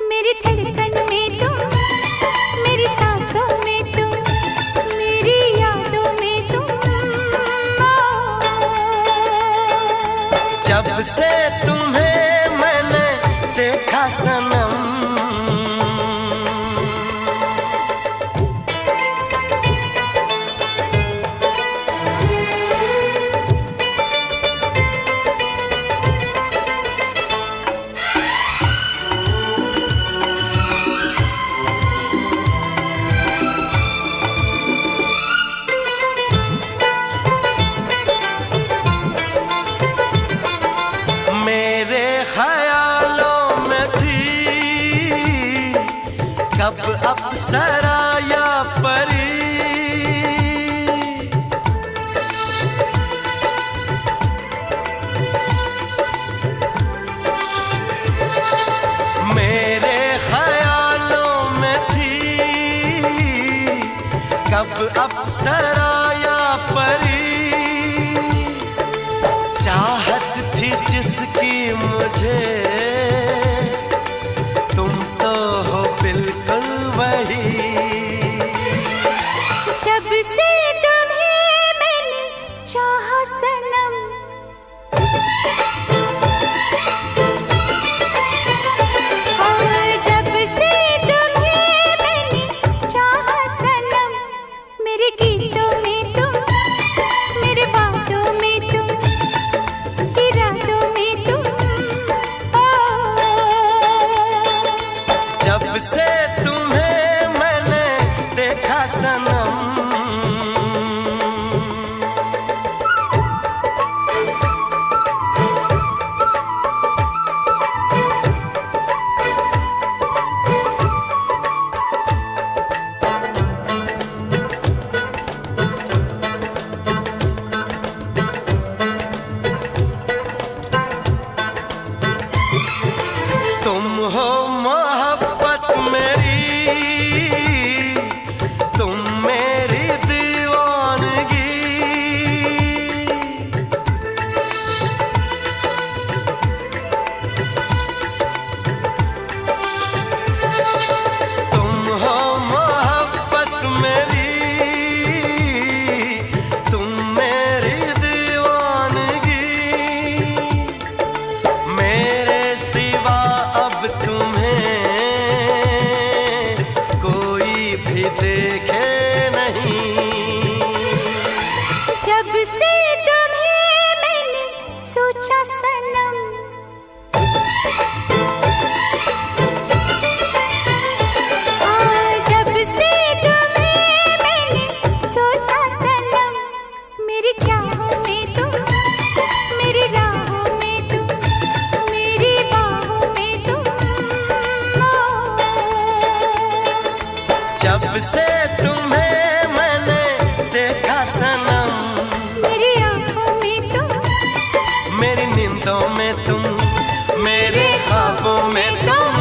मेरी धड़कन में तुम, मेरी सांसों में तुम, मेरी यादों में तुम। जब से तुम्हें मैंने देखा सनम, मेरे ख्यालों में थी कब अप्सरा या परी, मेरे ख्यालों में थी कब अप्सरा या परी। चाहत थी जिसकी मुझे, तुम तो हो बिल्कुल वही। जब से तुम्हें मैंने चाहा सनम, और जब से तुम्हें मैंने चाहा सनम, मेरे गीतों में तुम, मेरे बातों में तुम, इरादों में तुम। जब से तुम्हें मैंने देखा सनम, तुम हो मोहब्बत मेरी, तुम मेरी दिल जब से तुम्हें मैंने देखा सनम, मेरी आंखों में तुम, मेरी नींदों में तुम, मेरे ख्वाबों में तुम।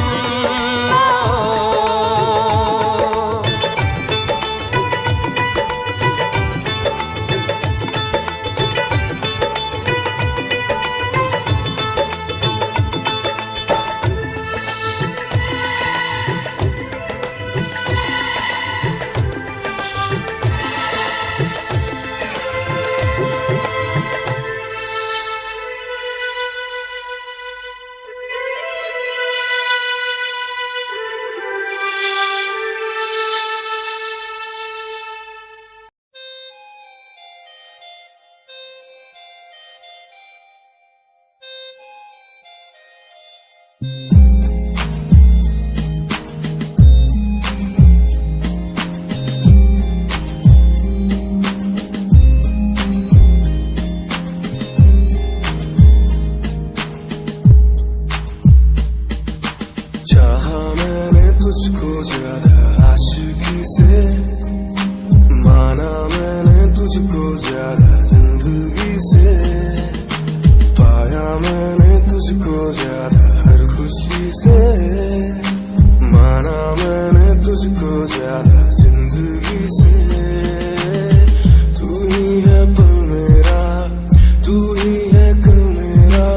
चाहा मैंने तुझको ज्यादा आशिकी से, माना मैंने तुझको ज्यादा जिंदगी से, पाया मैंने तुझको ज्यादा हर खुशी से, माना मैंने तुझको ज्यादा जिंदगी से। तू ही है पल मेरा, तू ही है कल मेरा,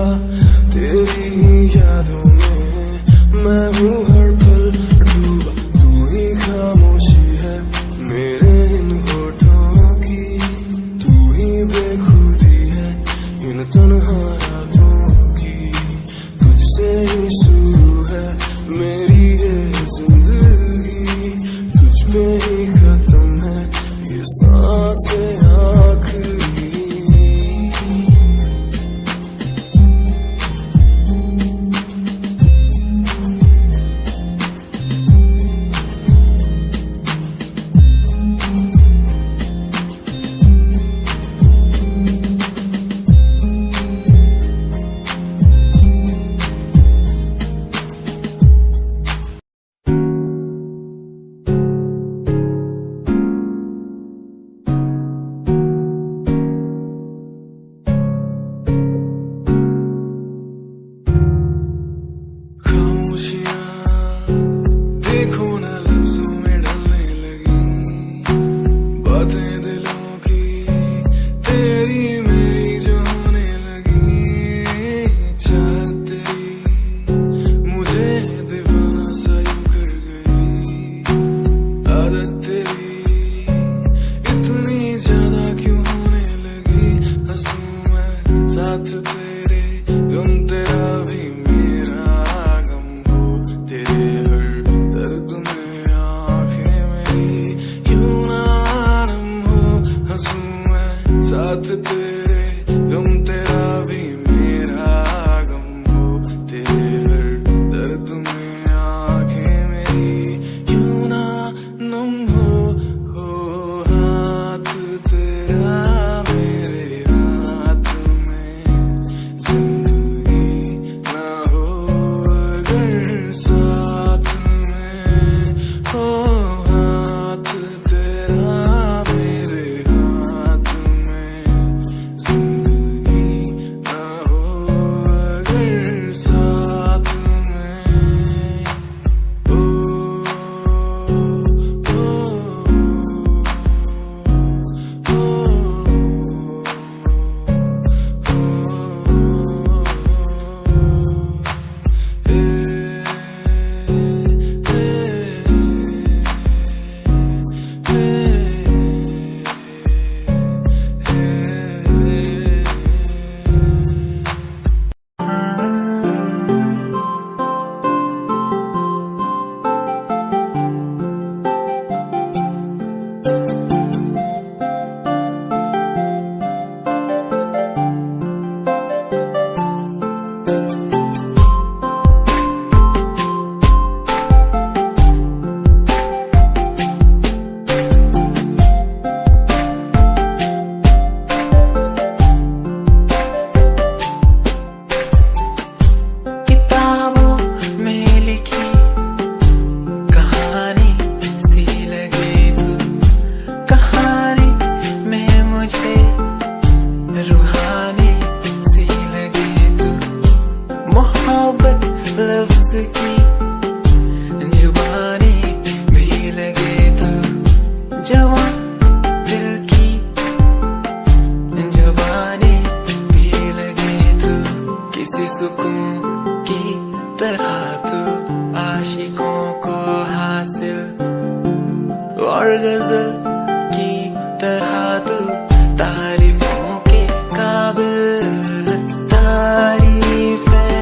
तेरी ही यादों मैं हूँ हर पल डूबा। तू ही खामोशी है मेरे इन होठों की, तू ही बेखुदी है इन तन्हा रातों की। तुझसे ही शुरू है मोहब्बत लफ्ज की जुबानी भी लगे तो जवान दिल की जवानी भी लगे तो किसी सुकून की तरह तो आशिकों को हासिल और गजल की तरह तो तारीफों के काबिल तारीफें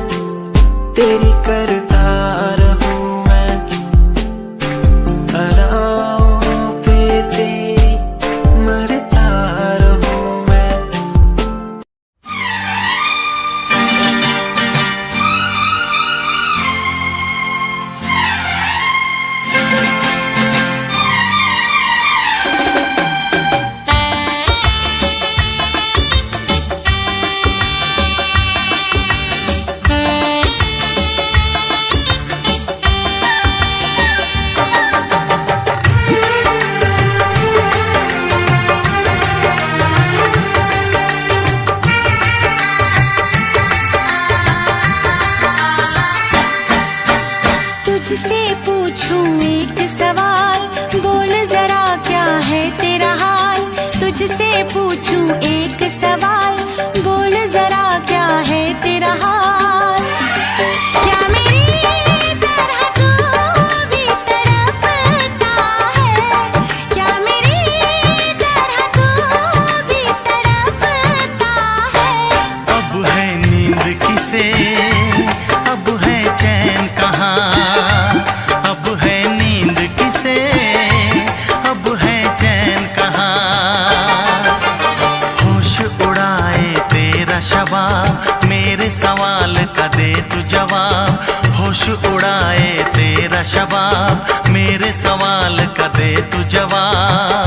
तेरी करता रहूं मैं अदाओं पे तेरी मरता रहूं मैं तुझसे पूछूं एक सवाल, बोल जरा क्या है तेरा हाल। तुझसे पूछूं एक सवाल, बोल जरा क्या है तेरा हाल। क्या मेरी तरह तू भी तड़पता है, क्या मेरी तरह तू भी तड़पता है। अब है नींद किसे, अब है चैन कहाँ। अब है नींद किसे, अब है चैन कहाँ। होश उड़ाए तेरा शबाब, मेरे सवाल का दे तू जवाब। होश उड़ाए तेरा शबाब, मेरे सवाल का दे तू जवाब।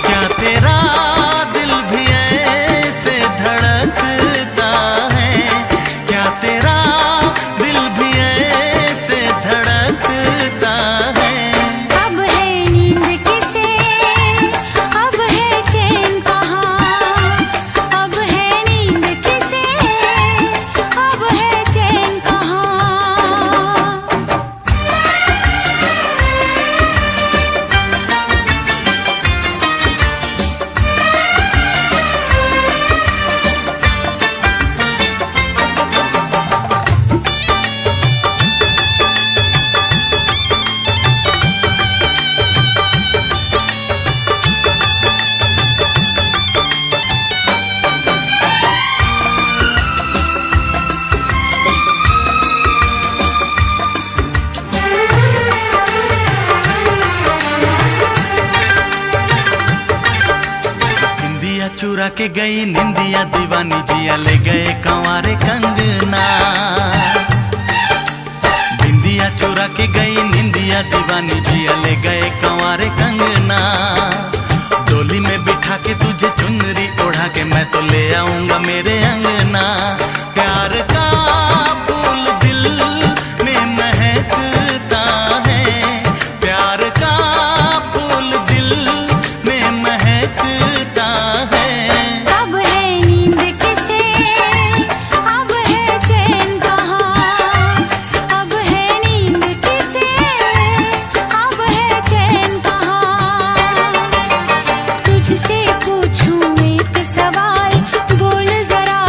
क्या तेरा दिल भी ऐसे धड़कता है, क्या तेरा दिल भी ऐसे धड़कता है। अब है नींद किसे, अब है चैन कहाँ। अब है नींद किसे, अब है चैन कहाँ। निंदिया चुरा के गई निंदिया दीवानी, जिया ले गए कंवारे कंगना। बिंदिया चुरा के गई निंदिया दीवानी, जिया ले गए कंवारे कंगना। डोली में बिठा के तुझे चुनरी ओढ़ा के मैं तो ले आऊंगा मेरे अंगना। प्यार का फूल दिल में महकता है, प्यार का फूल दिल में महकता है। अब है नींद किसे, अब है चैन कहाँ। अब है नींद किसे, अब है चैन कहाँ। तुझसे पूछूं एक सवाल, बोल जरा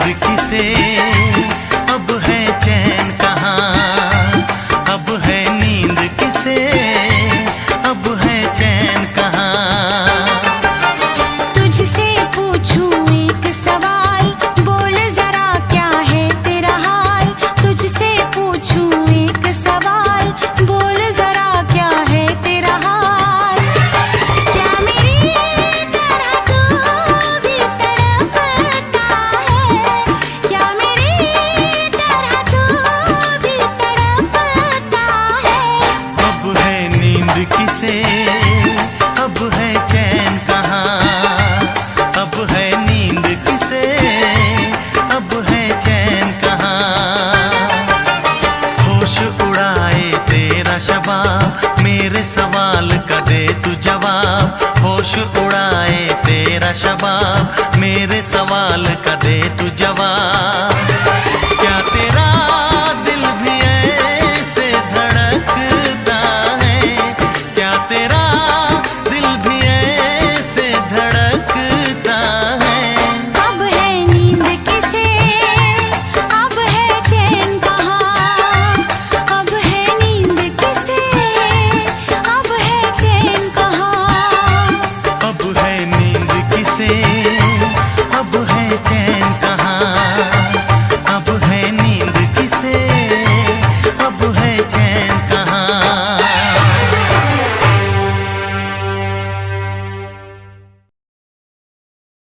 जिंदगी से